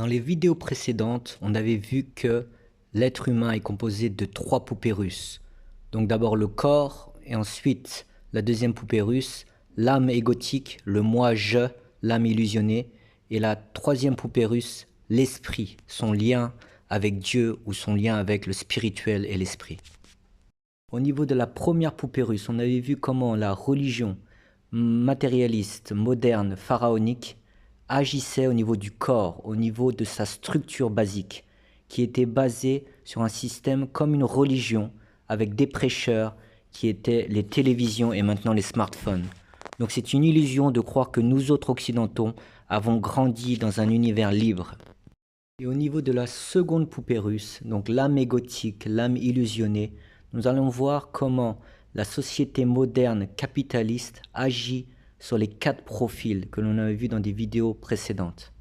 Dans les vidéos précédentes, on avait vu que l'être humain est composé de 3 poupées russes. Donc d'abord le corps, et ensuite la deuxième poupée russe, l'âme égotique, le moi-je, l'âme illusionnée, et la troisième poupée russe, l'esprit, son lien avec Dieu ou son lien avec le spirituel et l'esprit. Au niveau de la première poupée russe, on avait vu comment la religion matérialiste, moderne, pharaonique, agissait au niveau du corps, au niveau de sa structure basique, qui était basée sur un système comme une religion, avec des prêcheurs, qui étaient les télévisions et maintenant les smartphones. Donc c'est une illusion de croire que nous autres occidentaux avons grandi dans un univers libre. Et au niveau de la seconde poupée russe, donc l'âme égotique, l'âme illusionnée, nous allons voir comment la société moderne capitaliste agit sur les 4 profils que l'on avait vus dans des vidéos précédentes.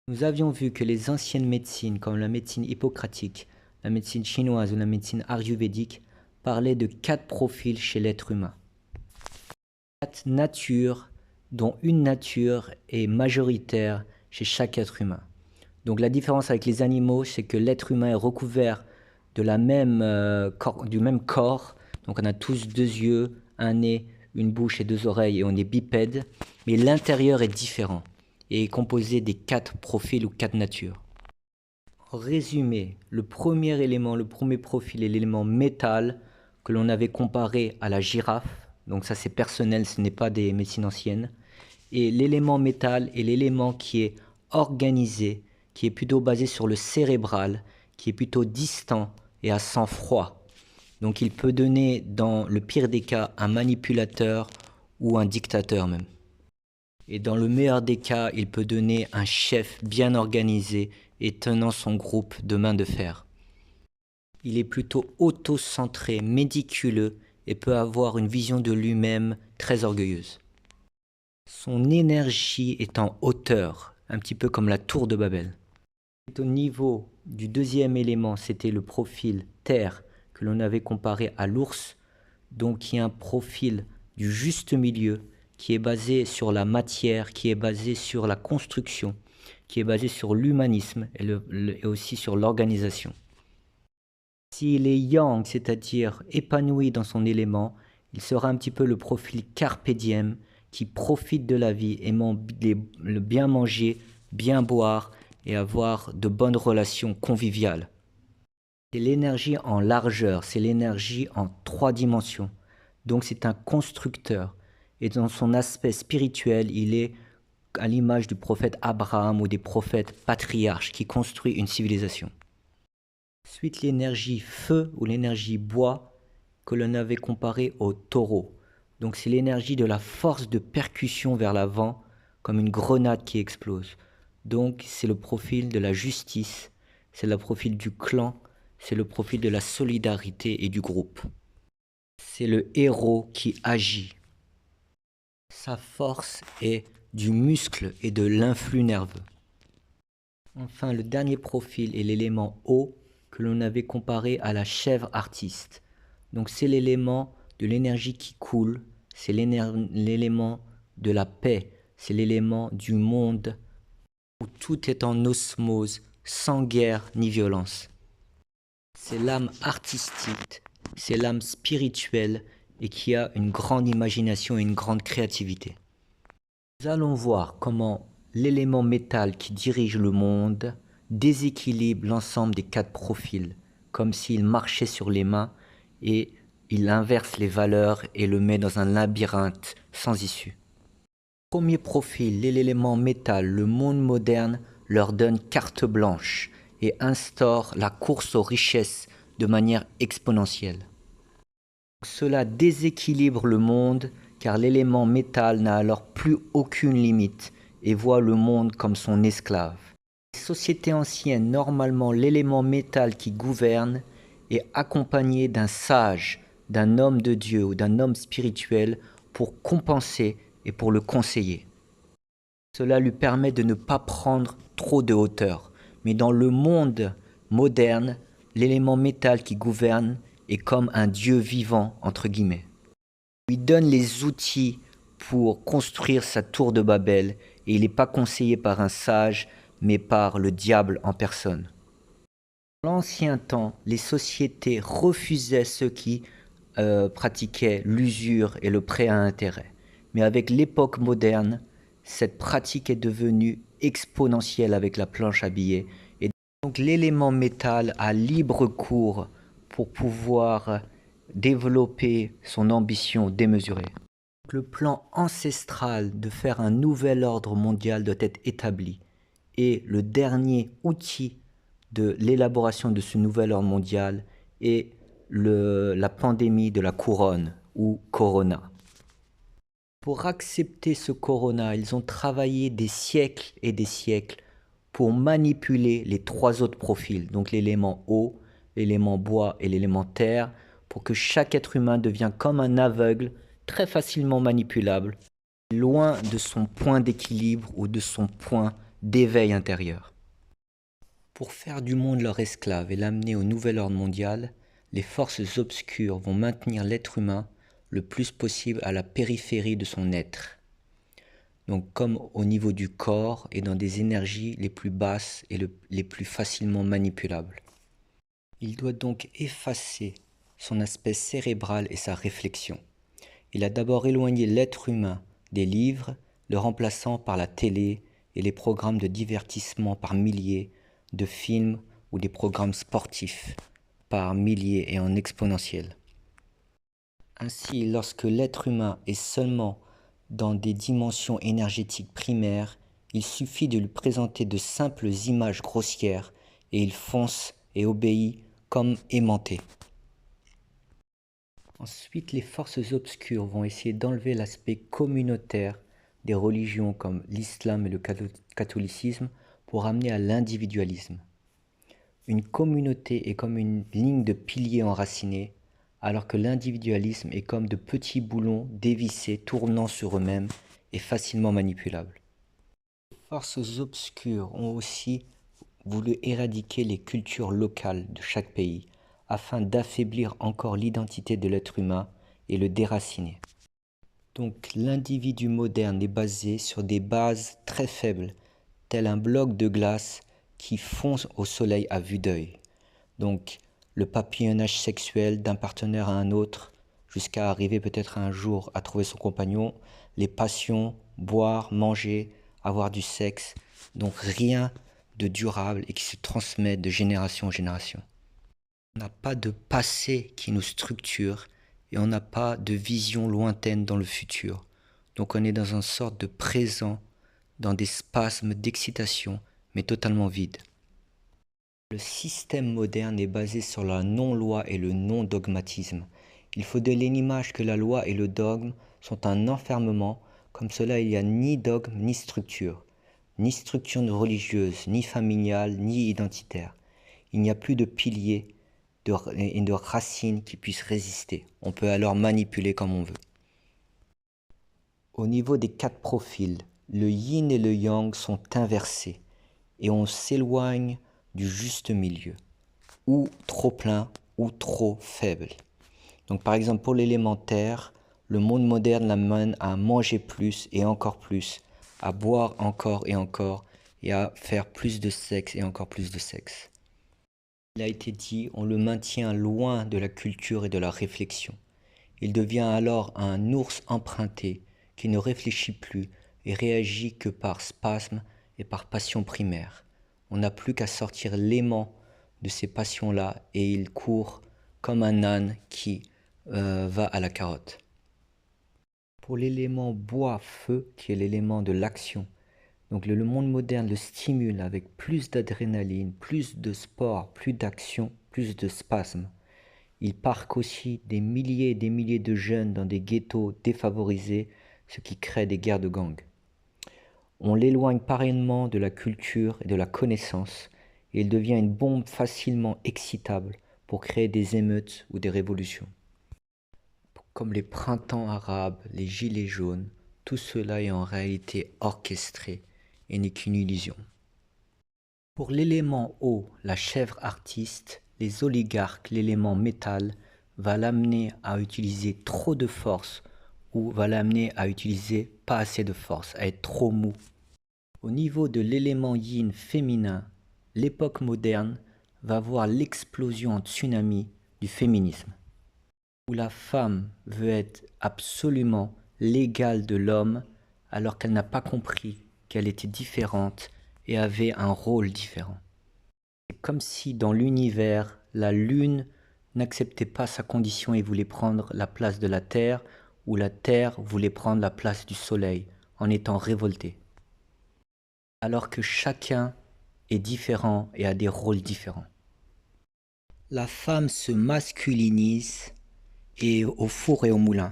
Nous avions vu que les anciennes médecines, comme la médecine hippocratique, la médecine chinoise ou la médecine ayurvédique, parlaient de 4 profils chez l'être humain. 4 natures, dont une nature est majoritaire chez chaque être humain. Donc la différence avec les animaux, c'est que l'être humain est recouvert de du même corps. Donc on a tous 2 yeux, un nez, une bouche et 2 oreilles et on est bipède. Mais l'intérieur est différent et est composé des 4 profils ou 4 natures. En résumé, le premier élément, le premier profil est l'élément métal que l'on avait comparé à la girafe. Donc ça c'est personnel, ce n'est pas des médecines anciennes. Et l'élément métal est l'élément qui est organisé, qui est plutôt basé sur le cérébral, qui est plutôt distant et à sang-froid. Donc il peut donner, dans le pire des cas, un manipulateur ou un dictateur même. Et dans le meilleur des cas, il peut donner un chef bien organisé et tenant son groupe de main de fer. Il est plutôt auto-centré, méticuleux et peut avoir une vision de lui-même très orgueilleuse. Son énergie est en hauteur, un petit peu comme la tour de Babel. Au niveau du deuxième élément, c'était le profil terre que l'on avait comparé à l'ours, donc qui est un profil du juste milieu, qui est basé sur la matière, qui est basé sur la construction, qui est basé sur l'humanisme et aussi sur l'organisation. S'il est yang, c'est-à-dire épanoui dans son élément, il sera un petit peu le profil carpe diem, qui profite de la vie, aimant le bien manger, bien boire et avoir de bonnes relations conviviales. C'est l'énergie en largeur, c'est l'énergie en 3 dimensions. Donc c'est un constructeur. Et dans son aspect spirituel, il est à l'image du prophète Abraham ou des prophètes patriarches qui construisent une civilisation. Ensuite, l'énergie feu ou l'énergie bois que l'on avait comparé au taureau. Donc c'est l'énergie de la force de percussion vers l'avant, comme une grenade qui explose. Donc c'est le profil de la justice, c'est le profil du clan, c'est le profil de la solidarité et du groupe. C'est le héros qui agit. Sa force est du muscle et de l'influx nerveux. Enfin, le dernier profil est l'élément eau que l'on avait comparé à la chèvre artiste. Donc c'est l'élément de l'énergie qui coule, c'est l'élément de la paix, c'est l'élément du monde où tout est en osmose, sans guerre ni violence. C'est l'âme artistique, c'est l'âme spirituelle et qui a une grande imagination et une grande créativité. Nous allons voir comment l'élément métal qui dirige le monde déséquilibre l'ensemble des 4 profils, comme s'il marchait sur les mains et il inverse les valeurs et le met dans un labyrinthe sans issue. Premier profil, l'élément métal, le monde moderne leur donne carte blanche et instaure la course aux richesses de manière exponentielle. Cela déséquilibre le monde car l'élément métal n'a alors plus aucune limite et voit le monde comme son esclave. Les sociétés anciennes, normalement l'élément métal qui gouverne est accompagné d'un sage, d'un homme de Dieu ou d'un homme spirituel pour compenser et pour le conseiller. Cela lui permet de ne pas prendre trop de hauteur. Mais dans le monde moderne, l'élément métal qui gouverne est comme un Dieu vivant, entre guillemets. Il lui donne les outils pour construire sa tour de Babel et il n'est pas conseillé par un sage, mais par le diable en personne. Dans l'ancien temps, les sociétés refusaient ceux qui pratiquaient l'usure et le prêt à intérêt. Mais avec l'époque moderne, cette pratique est devenue exponentielle avec la planche à billets. Et donc l'élément métal a libre cours pour pouvoir développer son ambition démesurée. Le plan ancestral de faire un nouvel ordre mondial doit être établi. Et le dernier outil de l'élaboration de ce nouvel ordre mondial est la pandémie de la couronne ou corona. Pour accepter ce corona, ils ont travaillé des siècles et des siècles pour manipuler les trois autres profils, donc l'élément eau, l'élément bois et l'élément terre, pour que chaque être humain devienne comme un aveugle, très facilement manipulable, loin de son point d'équilibre ou de son point d'éveil intérieur. Pour faire du monde leur esclave et l'amener au nouvel ordre mondial, les forces obscures vont maintenir l'être humain le plus possible à la périphérie de son être. Donc comme au niveau du corps et dans des énergies les plus basses et les plus facilement manipulables. Il doit donc effacer son aspect cérébral et sa réflexion. Il a d'abord éloigné l'être humain des livres, le remplaçant par la télé et les programmes de divertissement par milliers, de films ou des programmes sportifs par milliers et en exponentiel. Ainsi, lorsque l'être humain est seulement dans des dimensions énergétiques primaires, il suffit de lui présenter de simples images grossières et il fonce et obéit comme aimanté. Ensuite, les forces obscures vont essayer d'enlever l'aspect communautaire des religions comme l'islam et le catholicisme pour amener à l'individualisme. Une communauté est comme une ligne de piliers enracinés, alors que l'individualisme est comme de petits boulons dévissés tournant sur eux-mêmes et facilement manipulables. Les forces obscures ont aussi voulu éradiquer les cultures locales de chaque pays, afin d'affaiblir encore l'identité de l'être humain et le déraciner. Donc l'individu moderne est basé sur des bases très faibles, tel un bloc de glace qui fond au soleil à vue d'œil. Donc le papillonnage sexuel d'un partenaire à un autre, jusqu'à arriver peut-être un jour à trouver son compagnon, les passions, boire, manger, avoir du sexe, donc rien de durable et qui se transmet de génération en génération. On n'a pas de passé qui nous structure et on n'a pas de vision lointaine dans le futur. Donc on est dans une sorte de présent, dans des spasmes d'excitation, mais totalement vides. Le système moderne est basé sur la non-loi et le non-dogmatisme. Il faut donner l'image que la loi et le dogme sont un enfermement, comme cela il n'y a ni dogme ni structure religieuse, ni familiale, ni identitaire. Il n'y a plus de piliers et de racines qui puissent résister. On peut alors manipuler comme on veut. Au niveau des quatre profils, le yin et le yang sont inversés et on s'éloigne du juste milieu, ou trop plein ou trop faible. Donc par exemple pour l'élémentaire, le monde moderne l'amène à manger plus et encore plus, à boire encore et à faire plus de sexe et encore plus de sexe. Il a été dit, on le maintient loin de la culture et de la réflexion. Il devient alors un ours emprunté qui ne réfléchit plus et réagit que par spasme et par passion primaire. On n'a plus qu'à sortir l'aimant de ces passions-là et il court comme un âne qui va à la carotte. Pour l'élément bois-feu, qui est l'élément de l'action, donc le monde moderne le stimule avec plus d'adrénaline, plus de sport, plus d'action, plus de spasmes. Il parque aussi des milliers et des milliers de jeunes dans des ghettos défavorisés, ce qui crée des guerres de gangs. On l'éloigne pareillement de la culture et de la connaissance, et il devient une bombe facilement excitable pour créer des émeutes ou des révolutions. Comme les printemps arabes, les gilets jaunes, tout cela est en réalité orchestré et n'est qu'une illusion. Pour l'élément eau, la chèvre artiste, les oligarques, l'élément métal, va l'amener à utiliser trop de force ou va l'amener à utiliser pas assez de force, à être trop mou. Au niveau de l'élément yin féminin, l'époque moderne va voir l'explosion en tsunami du féminisme, où la femme veut être absolument l'égale de l'homme alors qu'elle n'a pas compris qu'elle était différente et avait un rôle différent. C'est comme si dans l'univers, la lune n'acceptait pas sa condition et voulait prendre la place de la terre, ou la terre voulait prendre la place du soleil en étant révoltée. Alors que chacun est différent et a des rôles différents. La femme se masculinise et au four et au moulin.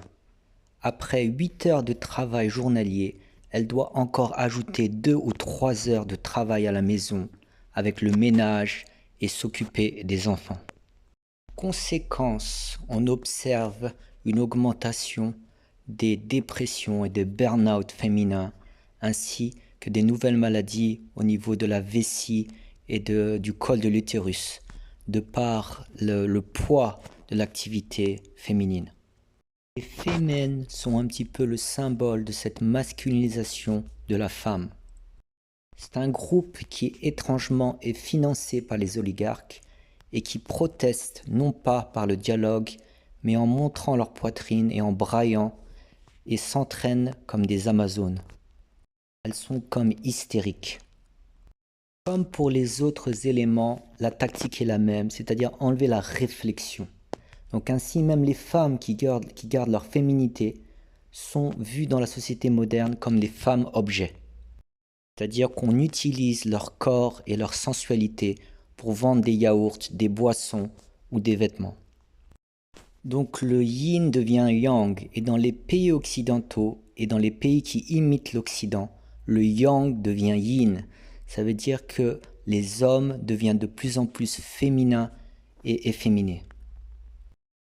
Après 8 heures de travail journalier, elle doit encore ajouter 2 ou 3 heures de travail à la maison avec le ménage et s'occuper des enfants. Conséquence, on observe une augmentation des dépressions et des burn-out féminins, ainsi que des nouvelles maladies au niveau de la vessie et du col de l'utérus, de par le poids de l'activité féminine. Les fémènes sont un petit peu le symbole de cette masculinisation de la femme. C'est un groupe qui étrangement est financé par les oligarques et qui proteste non pas par le dialogue, mais en montrant leur poitrine et en braillant, et s'entraînent comme des amazones. Elles sont comme hystériques. Comme pour les autres éléments, la tactique est la même, c'est-à-dire enlever la réflexion. Donc ainsi, même les femmes qui gardent leur féminité sont vues dans la société moderne comme des femmes objets. C'est-à-dire qu'on utilise leur corps et leur sensualité pour vendre des yaourts, des boissons ou des vêtements. Donc le yin devient yang, et dans les pays occidentaux et dans les pays qui imitent l'Occident, le yang devient yin. Ça veut dire que les hommes deviennent de plus en plus féminins et efféminés.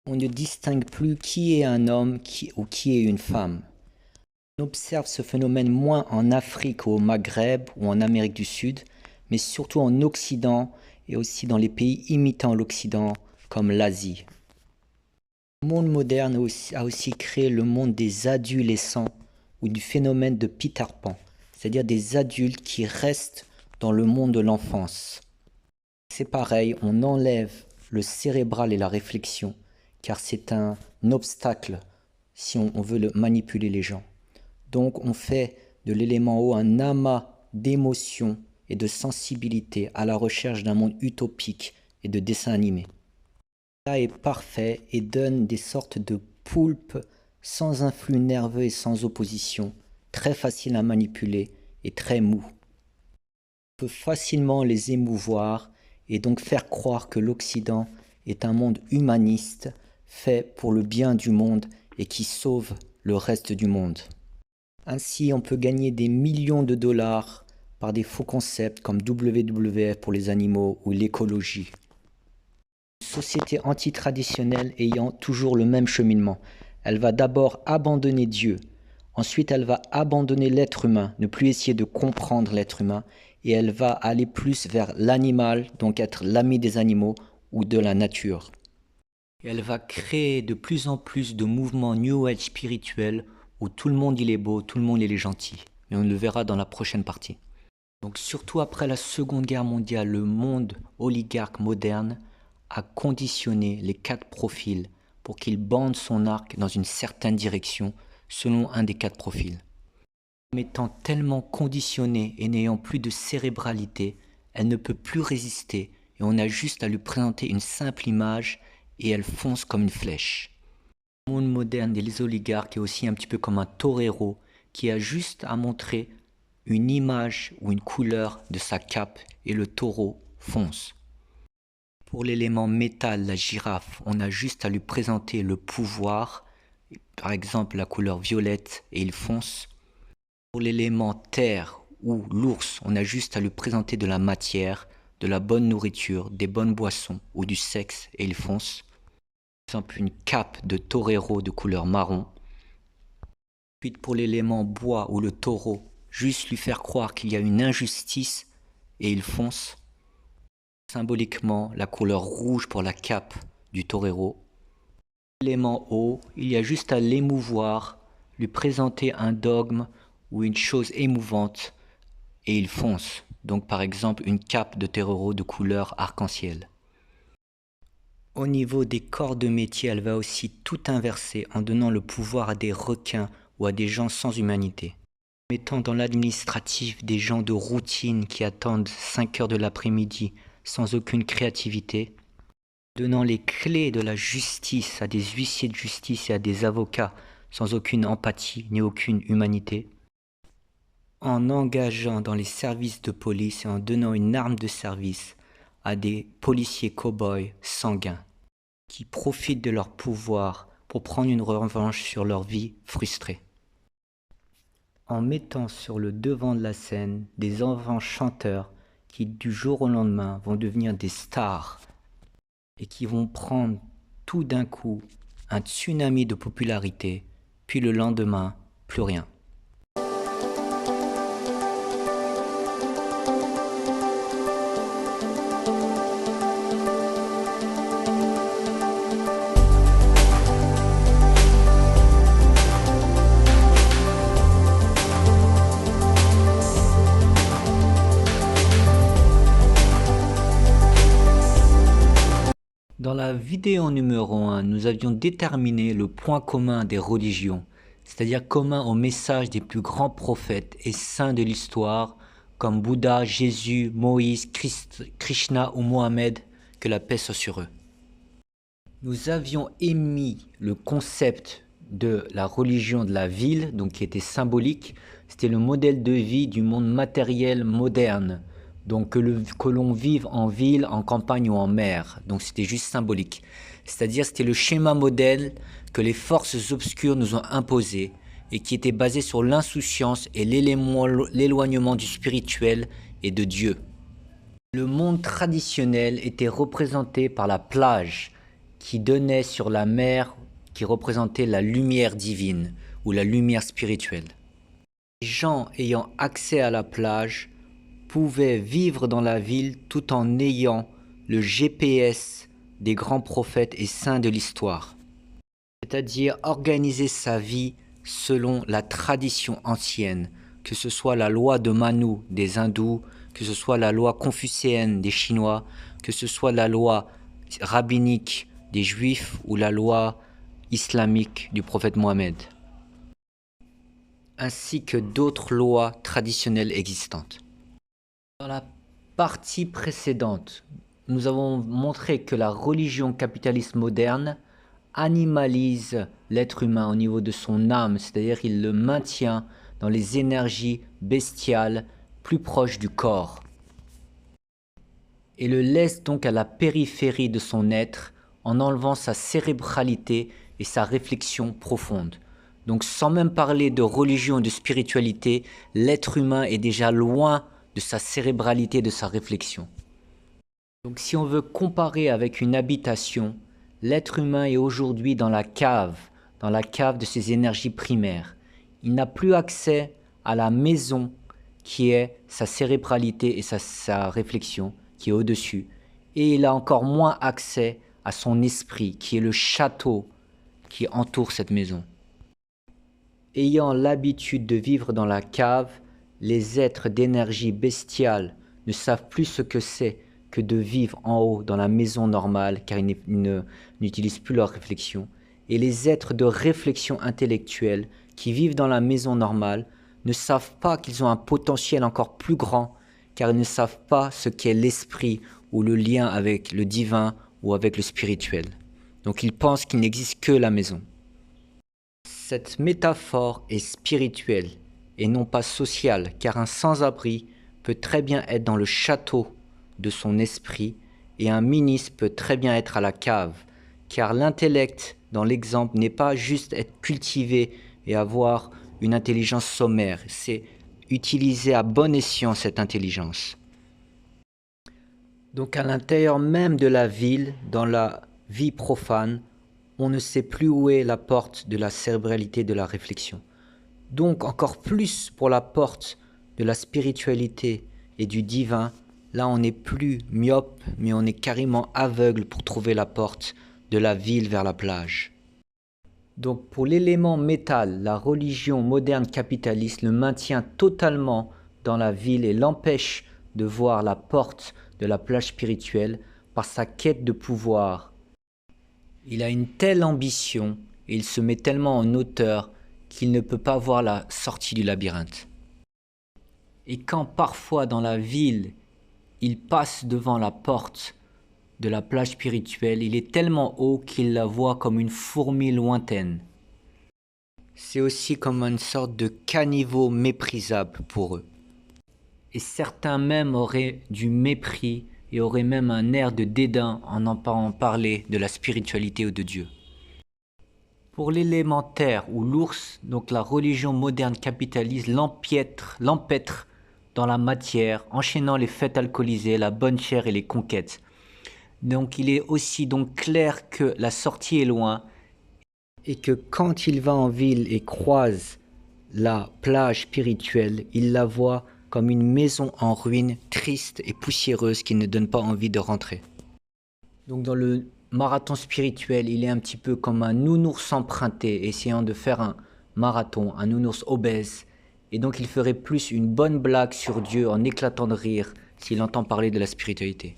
On ne distingue plus qui est un homme ou qui est une femme. On observe ce phénomène moins en Afrique ou au Maghreb ou en Amérique du Sud, mais surtout en Occident et aussi dans les pays imitant l'Occident comme l'Asie. Le monde moderne a aussi créé le monde des adolescents ou du phénomène de Peter Pan, c'est-à-dire des adultes qui restent dans le monde de l'enfance. C'est pareil, on enlève le cérébral et la réflexion, car c'est un obstacle si on veut manipuler les gens. Donc on fait de l'élément haut un amas d'émotions et de sensibilité à la recherche d'un monde utopique et de dessins animés. Ça est parfait et donne des sortes de poulpes sans influx nerveux et sans opposition, très faciles à manipuler et très mous. On peut facilement les émouvoir et donc faire croire que l'Occident est un monde humaniste fait pour le bien du monde et qui sauve le reste du monde. Ainsi, on peut gagner des millions de dollars par des faux concepts comme WWF pour les animaux ou l'écologie. Une société antitraditionnelle ayant toujours le même cheminement. Elle va d'abord abandonner Dieu, ensuite elle va abandonner l'être humain, ne plus essayer de comprendre l'être humain, et elle va aller plus vers l'animal, donc être l'ami des animaux ou de la nature. Et elle va créer de plus en plus de mouvements New Age spirituels où tout le monde il est beau, tout le monde il est gentil. Mais on le verra dans la prochaine partie. Donc surtout après la Seconde Guerre mondiale, le monde oligarque moderne a conditionné les 4 profils pour qu'il bande son arc dans une certaine direction selon un des 4 profils. En étant tellement conditionnée et n'ayant plus de cérébralité, elle ne peut plus résister et on a juste à lui présenter une simple image et elle fonce comme une flèche. Le monde moderne des oligarques est aussi un petit peu comme un torero qui a juste à montrer une image ou une couleur de sa cape et le taureau fonce. Pour l'élément métal, la girafe, on a juste à lui présenter le pouvoir, par exemple la couleur violette et il fonce. Pour l'élément terre ou l'ours, on a juste à lui présenter de la matière, de la bonne nourriture, des bonnes boissons ou du sexe et il fonce. Par exemple une cape de torero de couleur marron. Puis pour l'élément bois ou le taureau, juste lui faire croire qu'il y a une injustice et il fonce. Symboliquement, la couleur rouge pour la cape du torero. L'élément eau, il y a juste à l'émouvoir, lui présenter un dogme ou une chose émouvante et ils foncent. Donc par exemple une cape de terreau de couleur arc-en-ciel. Au niveau des corps de métier, elle va aussi tout inverser en donnant le pouvoir à des requins ou à des gens sans humanité. Mettant dans l'administratif des gens de routine qui attendent 5 heures de l'après-midi sans aucune créativité. Donnant les clés de la justice à des huissiers de justice et à des avocats sans aucune empathie ni aucune humanité. En engageant dans les services de police et en donnant une arme de service à des policiers cow-boys sanguins qui profitent de leur pouvoir pour prendre une revanche sur leur vie frustrée. En mettant sur le devant de la scène des enfants chanteurs qui du jour au lendemain vont devenir des stars et qui vont prendre tout d'un coup un tsunami de popularité, puis le lendemain, plus rien. Dans la vidéo numéro 1, nous avions déterminé le point commun des religions, c'est-à-dire commun au message des plus grands prophètes et saints de l'histoire, comme Bouddha, Jésus, Moïse, Krishna ou Mohamed, que la paix soit sur eux. Nous avions émis le concept de la religion de la ville, donc qui était symbolique, c'était le modèle de vie du monde matériel moderne. Donc que l'on vive en ville, en campagne ou en mer. Donc c'était juste symbolique. C'est-à-dire c'était le schéma modèle que les forces obscures nous ont imposé et qui était basé sur l'insouciance et l'éloignement du spirituel et de Dieu. Le monde traditionnel était représenté par la plage qui donnait sur la mer, qui représentait la lumière divine ou la lumière spirituelle. Les gens ayant accès à la plage pouvaient vivre dans la ville tout en ayant le GPS des grands prophètes et saints de l'histoire, c'est-à-dire organiser sa vie selon la tradition ancienne, que ce soit la loi de Manu des hindous, que ce soit la loi confucéenne des Chinois, que ce soit la loi rabbinique des juifs ou la loi islamique du prophète Mohammed, ainsi que d'autres lois traditionnelles existantes. Dans la partie précédente, nous avons montré que la religion capitaliste moderne animalise l'être humain au niveau de son âme, c'est-à-dire il le maintient dans les énergies bestiales plus proches du corps et le laisse donc à la périphérie de son être en enlevant sa cérébralité et sa réflexion profonde. Donc sans même parler de religion et de spiritualité, l'être humain est déjà loin de sa cérébralité, de sa réflexion. Donc si on veut comparer avec une habitation, l'être humain est aujourd'hui dans la cave de ses énergies primaires. Il n'a plus accès à la maison qui est sa cérébralité et sa réflexion, qui est au-dessus. Et il a encore moins accès à son esprit, qui est le château qui entoure cette maison. Ayant l'habitude de vivre dans la cave, les êtres d'énergie bestiale ne savent plus ce que c'est que de vivre en haut dans la maison normale car ils n'utilisent plus leur réflexion. Et les êtres de réflexion intellectuelle qui vivent dans la maison normale ne savent pas qu'ils ont un potentiel encore plus grand car ils ne savent pas ce qu'est l'esprit ou le lien avec le divin ou avec le spirituel. Donc ils pensent qu'il n'existe que la maison. Cette métaphore est spirituelle et non pas sociale, car un sans-abri peut très bien être dans le château de son esprit et un ministre peut très bien être à la cave, car l'intellect dans l'exemple n'est pas juste être cultivé et avoir une intelligence sommaire, c'est utiliser à bon escient cette intelligence. Donc à l'intérieur même de la ville, dans la vie profane, on ne sait plus où est la porte de la cérébralité de la réflexion. Donc encore plus pour la porte de la spiritualité et du divin, là on n'est plus myope, mais on est carrément aveugle pour trouver la porte de la ville vers la plage. Donc pour l'élément métal, la religion moderne capitaliste le maintient totalement dans la ville et l'empêche de voir la porte de la plage spirituelle par sa quête de pouvoir. Il a une telle ambition et il se met tellement en hauteur qu'il ne peut pas voir la sortie du labyrinthe. Et quand parfois dans la ville, il passe devant la porte de la plage spirituelle, il est tellement haut qu'il la voit comme une fourmi lointaine. C'est aussi comme une sorte de caniveau méprisable pour eux. Et certains même auraient du mépris et auraient même un air de dédain en parler de la spiritualité ou de Dieu. Pour l'élémentaire ou l'ours, donc la religion moderne capitaliste l'empêtre dans la matière, enchaînant les fêtes alcoolisées, la bonne chair et les conquêtes. Donc il est aussi donc clair que la sortie est loin et que quand il va en ville et croise la plage spirituelle, il la voit comme une maison en ruine, triste et poussiéreuse qui ne donne pas envie de rentrer. Donc dans le marathon spirituel, il est un petit peu comme un nounours emprunté, essayant de faire un marathon, un nounours obèse. Et donc il ferait plus une bonne blague sur Dieu en éclatant de rire s'il entend parler de la spiritualité.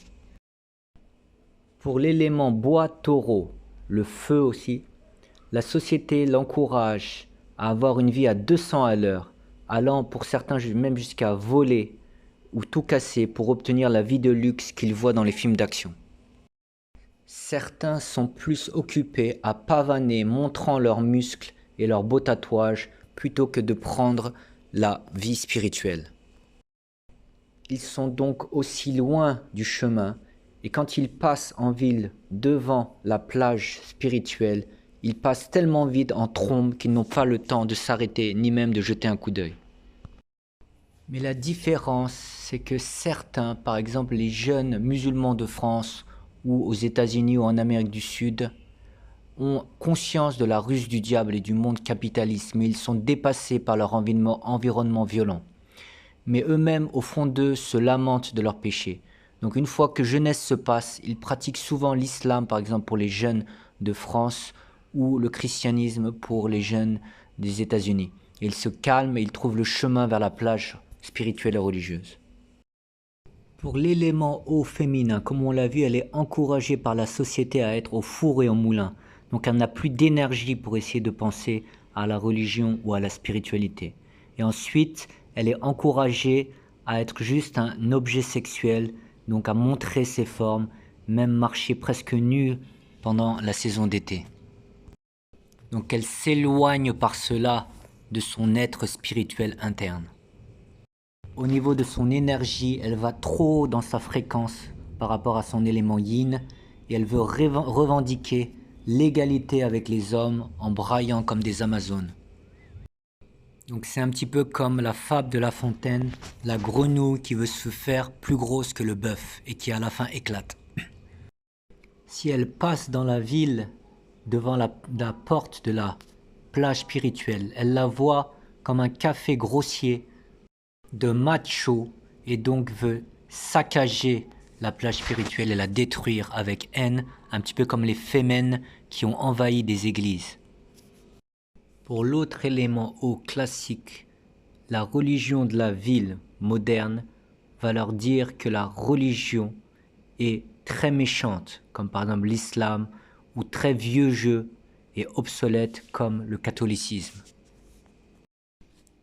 Pour l'élément bois taureau, le feu aussi, la société l'encourage à avoir une vie à 200 à l'heure, allant pour certains même jusqu'à voler ou tout casser pour obtenir la vie de luxe qu'ils voient dans les films d'action. Certains sont plus occupés à pavaner, montrant leurs muscles et leurs beaux tatouages, plutôt que de prendre la vie spirituelle. Ils sont donc aussi loin du chemin, et quand ils passent en ville devant la plage spirituelle, ils passent tellement vite en trombe qu'ils n'ont pas le temps de s'arrêter, ni même de jeter un coup d'œil. Mais la différence, c'est que certains, par exemple les jeunes musulmans de France, ou aux États-Unis ou en Amérique du Sud, ont conscience de la ruse du diable et du monde capitaliste, mais ils sont dépassés par leur environnement violent. Mais eux-mêmes, au fond d'eux, se lamentent de leurs péchés. Donc une fois que jeunesse se passe, ils pratiquent souvent l'islam, par exemple pour les jeunes de France, ou le christianisme pour les jeunes des États-Unis. Ils se calment et ils trouvent le chemin vers la plage spirituelle et religieuse. Pour l'élément eau féminin, comme on l'a vu, elle est encouragée par la société à être au four et au moulin. Donc elle n'a plus d'énergie pour essayer de penser à la religion ou à la spiritualité. Et ensuite, elle est encouragée à être juste un objet sexuel, donc à montrer ses formes, même marcher presque nue pendant la saison d'été. Donc elle s'éloigne par cela de son être spirituel interne. Au niveau de son énergie, elle va trop haut dans sa fréquence par rapport à son élément yin et elle veut revendiquer l'égalité avec les hommes en braillant comme des Amazones. Donc c'est un petit peu comme la fable de La Fontaine, la grenouille qui veut se faire plus grosse que le bœuf et qui à la fin éclate. Si elle passe dans la ville devant la porte de la plage spirituelle, elle la voit comme un café grossier de macho et donc veut saccager la plage spirituelle et la détruire avec haine, un petit peu comme les fémènes qui ont envahi des églises. Pour l'autre élément haut classique, la religion de la ville moderne va leur dire que la religion est très méchante, comme par exemple l'islam, ou très vieux jeu et obsolète comme le catholicisme.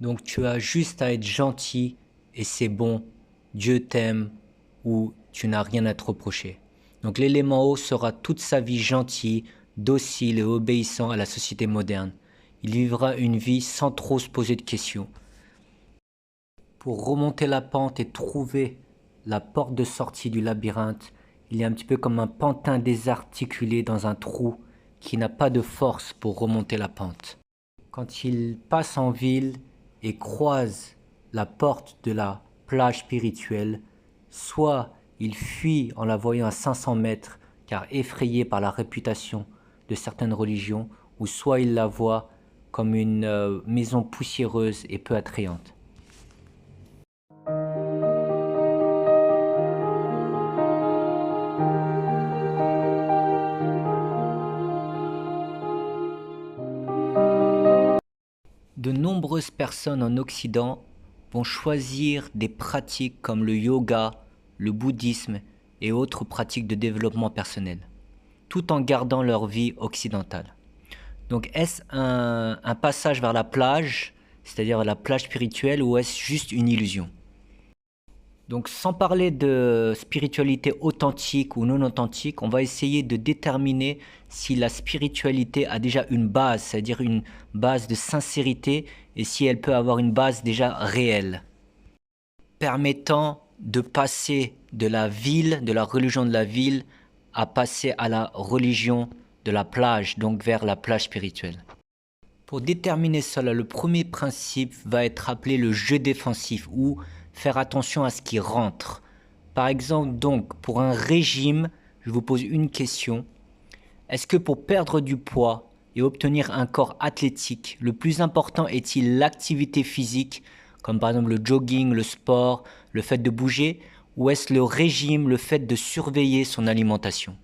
Donc tu as juste à être gentil et c'est bon, Dieu t'aime ou tu n'as rien à te reprocher. Donc l'élément haut sera toute sa vie gentil, docile et obéissant à la société moderne. Il vivra une vie sans trop se poser de questions. Pour remonter la pente et trouver la porte de sortie du labyrinthe, il est un petit peu comme un pantin désarticulé dans un trou qui n'a pas de force pour remonter la pente. Quand il passe en ville et croise la porte de la plage spirituelle, soit il fuit en la voyant à 500 mètres car effrayé par la réputation de certaines religions, ou soit il la voit comme une maison poussiéreuse et peu attrayante. De nombreuses personnes en Occident vont choisir des pratiques comme le yoga, le bouddhisme et autres pratiques de développement personnel, tout en gardant leur vie occidentale. Donc est-ce un passage vers la plage, c'est-à-dire la plage spirituelle, ou est-ce juste une illusion? Donc sans parler de spiritualité authentique ou non authentique, on va essayer de déterminer si la spiritualité a déjà une base, c'est-à-dire une base de sincérité, et si elle peut avoir une base déjà réelle, permettant de passer de la ville, de la religion de la ville, à passer à la religion de la plage, donc vers la plage spirituelle. Pour déterminer cela, le premier principe va être appelé le jeu défensif, ou faire attention à ce qui rentre. Par exemple, donc, pour un régime, je vous pose une question. Est-ce que pour perdre du poids et obtenir un corps athlétique, le plus important est-il l'activité physique, comme par exemple le jogging, le sport, le fait de bouger, ou est-ce le régime, le fait de surveiller son alimentation?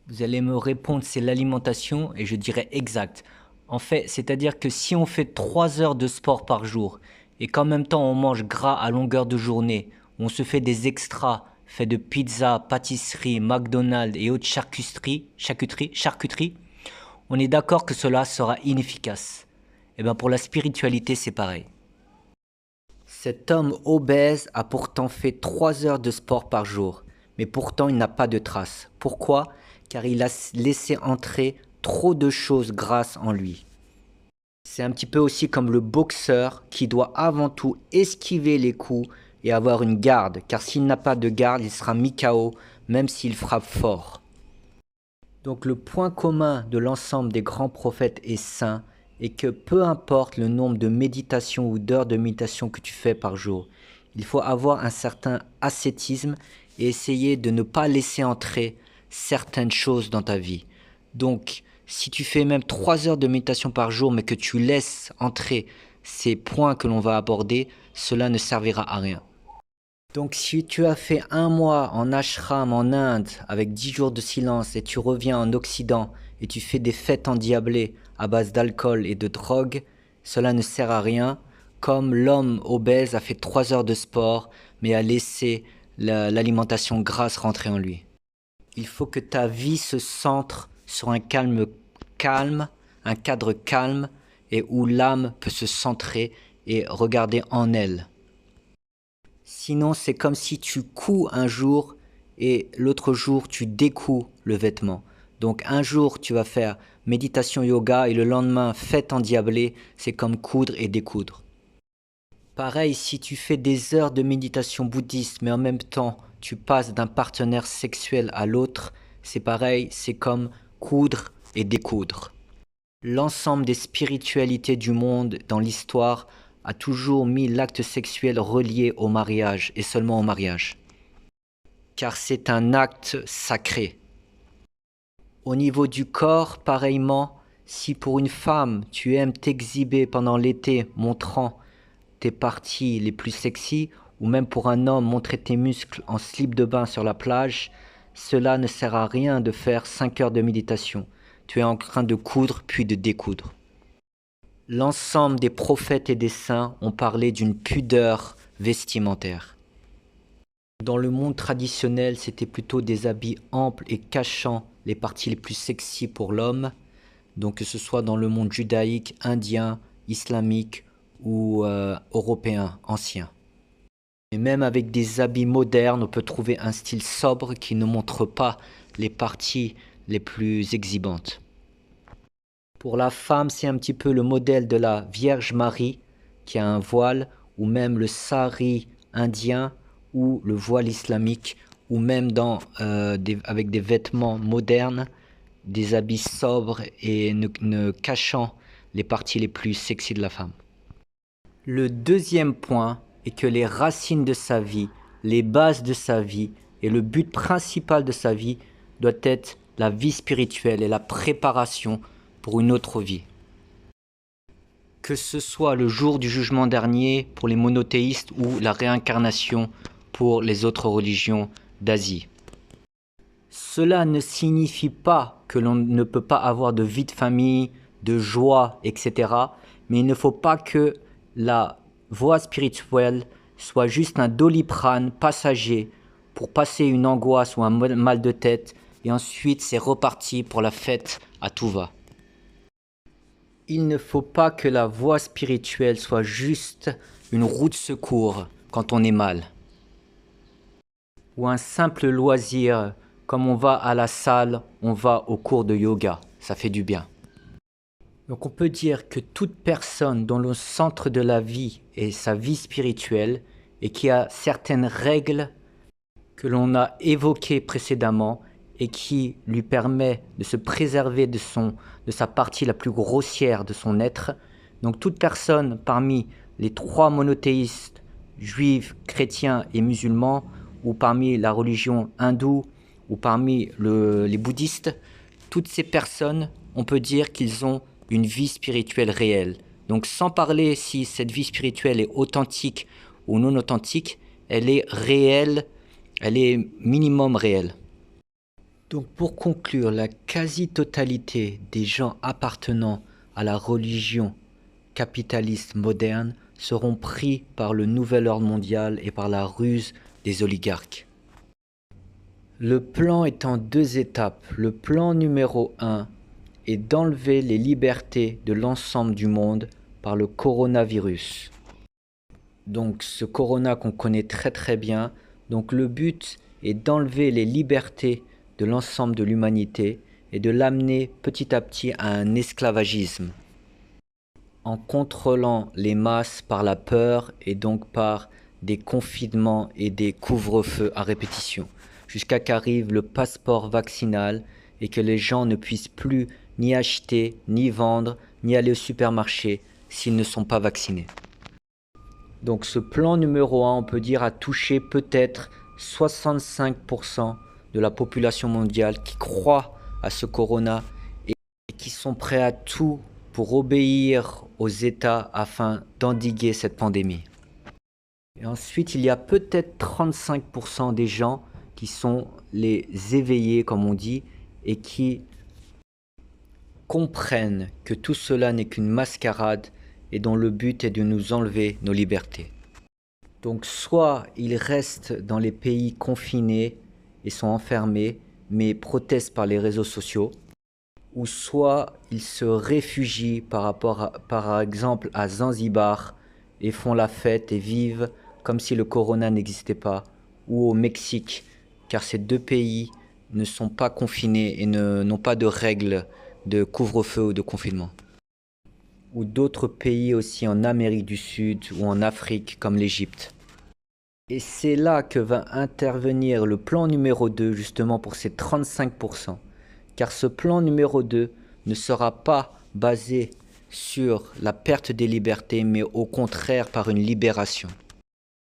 Vous allez me répondre c'est l'alimentation, et je dirais exact. En fait, c'est-à-dire que si on fait 3 heures de sport par jour et qu'en même temps on mange gras à longueur de journée, on se fait des extras faits de pizza, pâtisserie, McDonald's et autres charcuteries, on est d'accord que cela sera inefficace. Et bien pour la spiritualité, c'est pareil. Cet homme obèse a pourtant fait 3 heures de sport par jour, mais pourtant il n'a pas de traces. Pourquoi? Car il a laissé entrer trop de choses grasses en lui. C'est un petit peu aussi comme le boxeur qui doit avant tout esquiver les coups et avoir une garde, car s'il n'a pas de garde, il sera mis KO, même s'il frappe fort. Donc le point commun de l'ensemble des grands prophètes et saints est que peu importe le nombre de méditations ou d'heures de méditation que tu fais par jour, il faut avoir un certain ascétisme et essayer de ne pas laisser entrer certaines choses dans ta vie. Donc, si tu fais même 3 heures de méditation par jour, mais que tu laisses entrer ces points que l'on va aborder, cela ne servira à rien. Donc, si tu as fait 1 mois en ashram en Inde avec 10 jours de silence et tu reviens en Occident et tu fais des fêtes endiablées à base d'alcool et de drogue, cela ne sert à rien. Comme l'homme obèse a fait 3 heures de sport, mais a laissé l'alimentation grasse rentrer en lui. Il faut que ta vie se centre sur un un cadre calme et où l'âme peut se centrer et regarder en elle. Sinon, c'est comme si tu couds un jour et l'autre jour tu découds le vêtement. Donc un jour tu vas faire méditation yoga et le lendemain fête endiablée, c'est comme coudre et découdre. Pareil, si tu fais des heures de méditation bouddhiste mais en même temps tu passes d'un partenaire sexuel à l'autre, c'est pareil, c'est comme coudre et découdre. L'ensemble des spiritualités du monde dans l'histoire a toujours mis l'acte sexuel relié au mariage et seulement au mariage. Car c'est un acte sacré. Au niveau du corps, pareillement, si pour une femme tu aimes t'exhiber pendant l'été montrant tes parties les plus sexy, ou même pour un homme montrer tes muscles en slip de bain sur la plage, cela ne sert à rien de faire 5 heures de méditation. Tu es en train de coudre puis de découdre. L'ensemble des prophètes et des saints ont parlé d'une pudeur vestimentaire. Dans le monde traditionnel, c'était plutôt des habits amples et cachant les parties les plus sexy pour l'homme, donc que ce soit dans le monde judaïque, indien, islamique ou européen, ancien. Et même avec des habits modernes, on peut trouver un style sobre qui ne montre pas les parties les plus exhibantes. Pour la femme, c'est un petit peu le modèle de la Vierge Marie qui a un voile, ou même le sari indien, ou le voile islamique, ou même avec des vêtements modernes, des habits sobres et ne cachant les parties les plus sexy de la femme. Le deuxième point est que les racines de sa vie, les bases de sa vie et le but principal de sa vie doit être la vie spirituelle et la préparation pour une autre vie. Que ce soit le jour du jugement dernier pour les monothéistes ou la réincarnation pour les autres religions d'Asie. Cela ne signifie pas que l'on ne peut pas avoir de vie de famille, de joie, etc. Mais il ne faut pas que la voie spirituelle soit juste un doliprane passager pour passer une angoisse ou un mal de tête, et ensuite c'est reparti pour la fête à tout va. Il ne faut pas que la voie spirituelle soit juste une roue de secours quand on est mal, ou un simple loisir, comme on va à la salle, on va au cours de yoga, ça fait du bien. Donc on peut dire que toute personne dont le centre de la vie est sa vie spirituelle et qui a certaines règles que l'on a évoquées précédemment et qui lui permet de se préserver de sa partie la plus grossière de son être. Donc toute personne parmi les trois monothéistes, juifs, chrétiens et musulmans, ou parmi la religion hindoue, ou parmi les bouddhistes, toutes ces personnes, on peut dire qu'ils ont une vie spirituelle réelle. Donc sans parler si cette vie spirituelle est authentique ou non authentique, elle est réelle, elle est minimum réelle. Donc pour conclure, la quasi-totalité des gens appartenant à la religion capitaliste moderne seront pris par le nouvel ordre mondial et par la ruse des oligarques. Le plan est en deux étapes. Le plan numéro 1 est d'enlever les libertés de l'ensemble du monde par le coronavirus. Donc ce corona qu'on connaît très très bien, donc le but est d'enlever les libertés de l'ensemble de l'humanité et de l'amener petit à petit à un esclavagisme, en contrôlant les masses par la peur et donc par des confinements et des couvre-feux à répétition, jusqu'à qu'arrive le passeport vaccinal et que les gens ne puissent plus ni acheter, ni vendre, ni aller au supermarché s'ils ne sont pas vaccinés. Donc ce plan numéro 1, on peut dire, a touché peut-être 65% de la population mondiale qui croit à ce corona et qui sont prêts à tout pour obéir aux États afin d'endiguer cette pandémie. Et ensuite, il y a peut-être 35% des gens qui sont les éveillés, comme on dit, et qui comprennent que tout cela n'est qu'une mascarade et dont le but est de nous enlever nos libertés. Donc soit ils restent dans les pays confinés et sont enfermés, mais protestent par les réseaux sociaux, ou soit ils se réfugient par exemple à Zanzibar et font la fête et vivent comme si le corona n'existait pas, ou au Mexique, car ces deux pays ne sont pas confinés et n'ont pas de règles de couvre-feu ou de confinement. Ou d'autres pays aussi en Amérique du Sud ou en Afrique comme l'Égypte. Et c'est là que va intervenir le plan numéro 2 justement pour ces 35%. Car ce plan numéro 2 ne sera pas basé sur la perte des libertés, mais au contraire par une libération.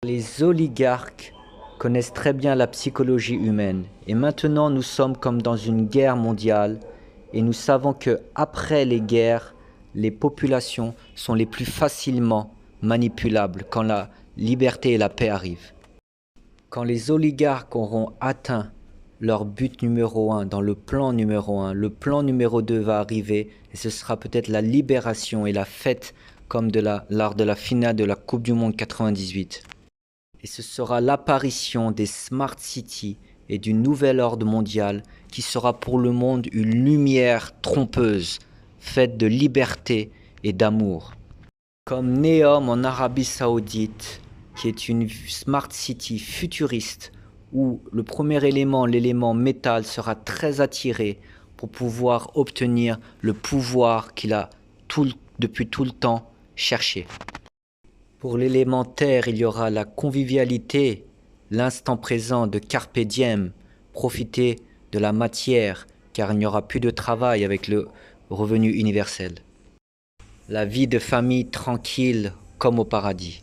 Les oligarques connaissent très bien la psychologie humaine et maintenant nous sommes comme dans une guerre mondiale et nous savons que après les guerres, les populations sont les plus facilement manipulables quand la liberté et la paix arrivent. Quand les oligarques auront atteint leur but numéro 1 dans le plan numéro 1, le plan numéro 2 va arriver et ce sera peut-être la libération et la fête comme lors de la finale de la Coupe du Monde 98. Et ce sera l'apparition des Smart Cities et du nouvel ordre mondial qui sera pour le monde une lumière trompeuse, faite de liberté et d'amour. Comme Neom en Arabie Saoudite, qui est une Smart City futuriste, où le premier élément, l'élément métal, sera très attiré pour pouvoir obtenir le pouvoir qu'il a depuis tout le temps cherché. Pour l'élément terre, il y aura la convivialité, l'instant présent de carpe diem, profiter de la matière, car il n'y aura plus de travail avec le revenu universel. La vie de famille tranquille comme au paradis.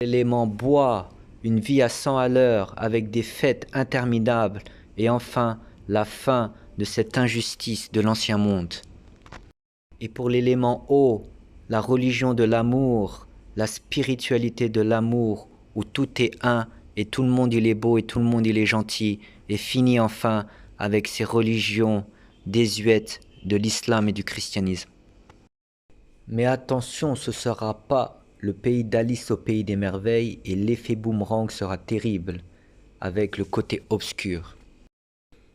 L'élément bois, une vie à 100 à l'heure avec des fêtes interminables et enfin la fin de cette injustice de l'ancien monde. Et pour l'élément eau, la religion de l'amour, la spiritualité de l'amour où tout est un et tout le monde il est beau et tout le monde il est gentil et finit enfin avec ces religions désuètes de l'islam et du christianisme. Mais attention, ce ne sera pas le pays d'Alice au pays des merveilles et l'effet boomerang sera terrible, avec le côté obscur.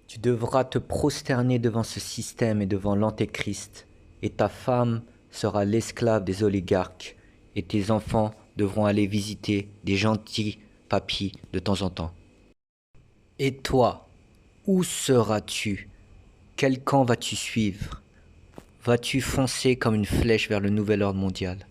Tu devras te prosterner devant ce système et devant l'antéchrist, et ta femme sera l'esclave des oligarques, et tes enfants devront aller visiter des gentils papis de temps en temps. Et toi, où seras-tu? Quel camp vas-tu suivre? Vas-tu foncer comme une flèche vers le nouvel ordre mondial?